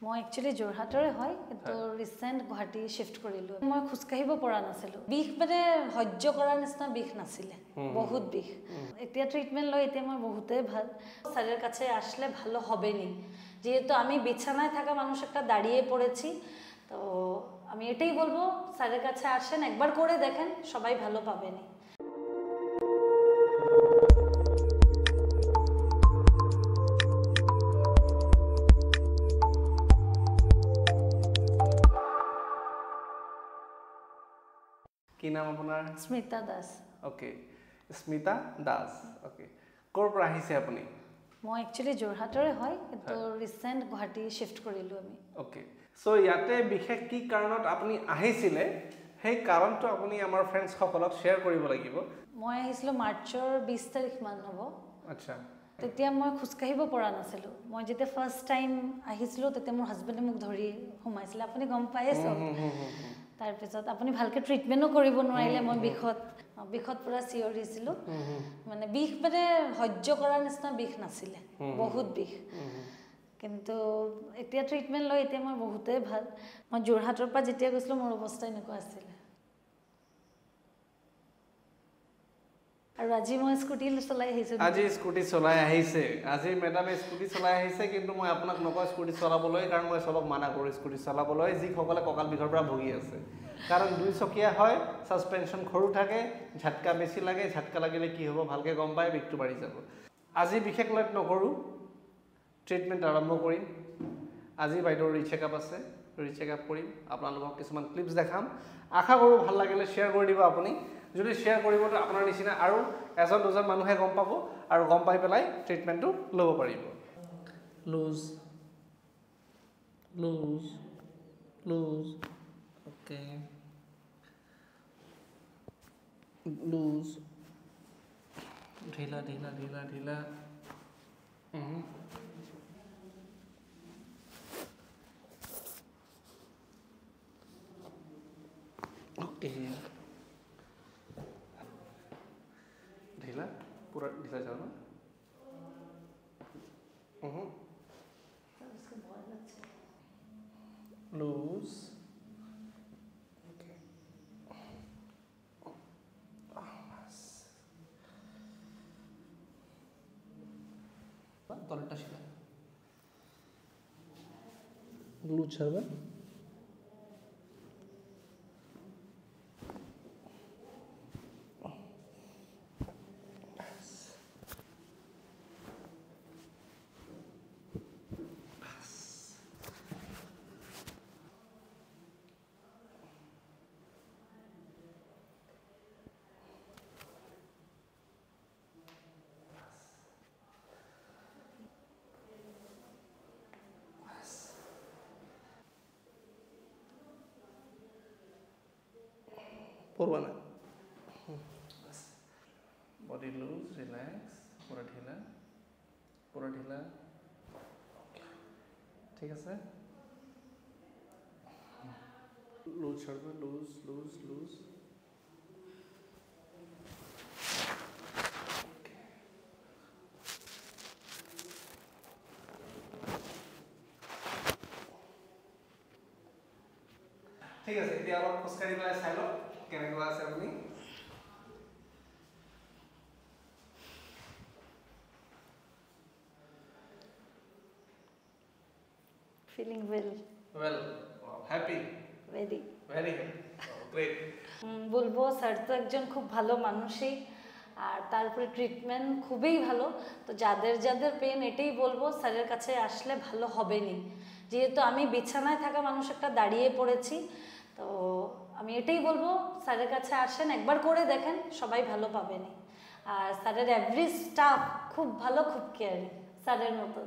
মই একচুয়ালি জোৰহাটৰে হয় কিন্তু ৰিসেন্ট গুৱাহাটী শিফট কৰিলো মই খুজ কাহিব পৰা নাছিলো বিষ মানে সহ্য কৰাৰ নিচিনা বিষ নাছিলে বহুত বিষ এতিয়া ট্ৰিটমেন্ট লৈ এতিয়া মই বহুতেই ভাল স্যারের কাছে আসলে ভালো হবে নি যেহেতু আমি বিছানায় থাকা মানুষ একটা দাঁড়িয়ে পড়েছি তো আমি এটাই বলবো স্যারের কাছে আসেন একবার করে দেখেন সবাই ভালো পাবেনি কি নাম আপোনাৰ স্মিতা দাস ওকে স্মিতা দাস ওকে কৰ পৰা আহিছে আপুনি মই একচুয়ালি জোৰহাটৰে হয় কিন্তু ৰিসেন্ট গুৱাহাটী শিফট কৰিলো আমি ওকে সো ইয়াতে বিশেষ কি কাৰণত আপুনি আহিছিলে সেই কাৰণটো আপুনি আমাৰ ফ্ৰেণ্ডছ সকলক শেয়াৰ কৰিব লাগিব মই আহিছিলো মাৰ্চৰ 20 তাৰিখ মান হ'ব আচ্ছা তেতিয়া মই খুজ কাহিব পৰা নাছিলো মই যেতিয়া ফাৰ্স্ট টাইম আহিছিলো তেতিয়া মোৰ হাজবেণ্ডে মোক ধৰি সোমাইছিল আপুনি গম পাইছে তাৰ পিছত আপুনি ভালকে ট্ৰিটমেন্টও কৰিব নোৱাৰিলে মই বিখত পুৰা চিঞৰিছিলো মানে বিষ মানে সহ্য কৰাৰ নিচিনা বিষ নাছিলে বহুত বিষ কিন্তু এতিয়া ট্ৰিটমেন্ট লৈ এতিয়া মই বহুতেই ভাল মই জোৰহাটৰ পৰা যেতিয়া গৈছিলো মোৰ অৱস্থা এনেকুৱা আছিল আৰু আজি মই স্কুটি চলাই আহিছো আজি স্কুটি চলাই আহিছে আজি মেডামে স্কুটি চলাই আহিছে কিন্তু মই আপোনাক নকয় স্কুটি চলাবলৈ কাৰণ মই সবক মানা কৰো স্কুটি চলাবলৈ যি সকলে ককাল বিখৰ পৰা ভুগি আছে কাৰণ দুই চকিয়া হয় সাসপেনশন খৰু থাকে ঝটকা বেছি লাগে ঝটকা লাগিলে কি হ'ব ভালকে গম পায় বিকটো বাঢ়ি যাব আজি বিশেষ লেট নকৰো ট্ৰিটমেন্ট আৰম্ভ কৰিম আজি বাইদেউৰ ৰিচেকআপ আছে ৰিচেকআপ কৰিম আপোনালোকক কিছুমান ক্লিপছ দেখাম আশা কৰো ভাল লাগিলে শেয়াৰ কৰি দিব আপুনি যদি শেয়াৰ কৰিব তো আপোনাৰ নিচিনা আৰু এজন দুজন মানুহে গম পাব আৰু গম পাই পেলাই ট্ৰিটমেন্টটো ল'ব পাৰিব লুজ ওকে লুজ ঢিলা ओके ढीला पूरा ढीला जाओ ना लूज तलटा शिला loose छाड़बा Purwana. Body loose, relax. Pura ढीला. ठीक है सर. Loose shoulder, loose. ठीक है सर. ये आप खुशखबरी वाला साइलो. কেনে কোৱা আছে আপুনি feeling well happy very great বলবো স্যার তো একজন খুব ভালো মানুষই আর তারপরে ট্রিটমেন্ট খুবই ভালো তো যাদের পেন এটাই বলবো স্যারের কাছে আসলে ভালো হবেনি যেহেতু আমি বিছানায় থাকা মানুষ একটা দাঁড়িয়ে পড়েছি তো আমি এটাই বলবো স্যারের কাছে আসেন একবার করে দেখেন সবাই ভালো পাবেনি আর স্যারের এভরি স্টাফ খুব ভালো খুব কেয়ারিং স্যারের মতো